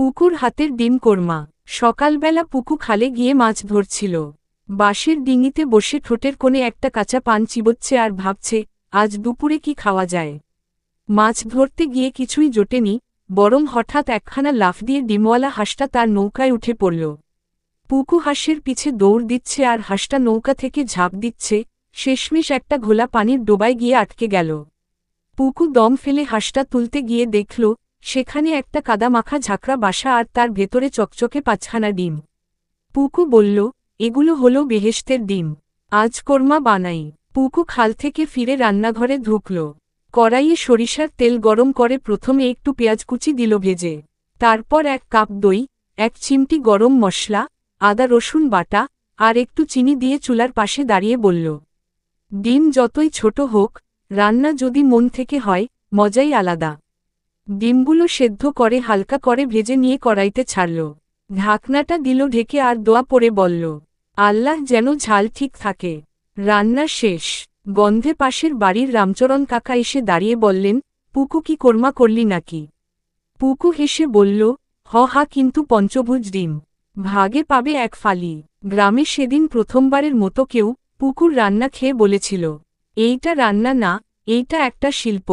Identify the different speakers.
Speaker 1: পুকুর হাতের ডিম কোরমা। সকালবেলা পুকু খালে গিয়ে মাছ ধরছিল। বাঁশের ডিঙিতে বসে ঠোঁটের কোণে একটা কাঁচা পান চিবোচ্ছে আর ভাবছে, আজ দুপুরে কি খাওয়া যায়। মাছ ধরতে গিয়ে কিছুই জোটেনি, বরং হঠাৎ একখানা লাফ দিয়ে ডিমওয়ালা হাঁসটা তার নৌকায় উঠে পড়ল। পুকু হাঁসের পিছে দৌড় দিচ্ছে আর হাঁসটা নৌকা থেকে ঝাঁপ দিচ্ছে, শেষমেশ একটা ঘোলা পানির ডোবায় গিয়ে আটকে গেল। পুকু দম ফেলে হাঁসটা তুলতে গিয়ে দেখল, সেখানে একটা কাদামাখা ঝাঁকড়া বাসা আর তার ভেতরে চকচকে 5খানা ডিম। পুকু বলল, এগুলো হলো বেহেশতের ডিম, আজ কোরমা বানাই। পুকু খাল থেকে ফিরে রান্নাঘরে ঢুকল। কড়াইয়ে সরিষার তেল গরম করে প্রথমে একটু পেঁয়াজ কুচি দিল ভেজে, তারপর 1 কাপ দই, 1 চিমটি গরম মশলা, আদা রসুন বাটা, আর একটু চিনি দিয়ে চুলার পাশে দাঁড়িয়ে বলল, ডিম যতই ছোট হোক, রান্না যদি মন থেকে হয়, মজাই আলাদা। ডিমগুলো সেদ্ধ করে হালকা করে ভেজে নিয়ে কড়াইতে ছাড়ল। ঢাকনাটা দিল ঢেকে আর দোয়া পড়ে বলল, আল্লাহ যেন ঝাল ঠিক থাকে। রান্না শেষ। গন্ধে পাশের বাড়ির রামচরণ কাকা এসে দাঁড়িয়ে বললেন, পুকু কি কোরমা করলি নাকি? পুকু হেসে বলল, হা কিন্তু পঞ্চভুজ ডিম, ভাগে পাবে 1 ফালি। গ্রামে সেদিন প্রথমবারের মতো কেউ পুকুর রান্না খেয়ে বলেছিল, এইটা রান্না না, এইটা একটা শিল্প।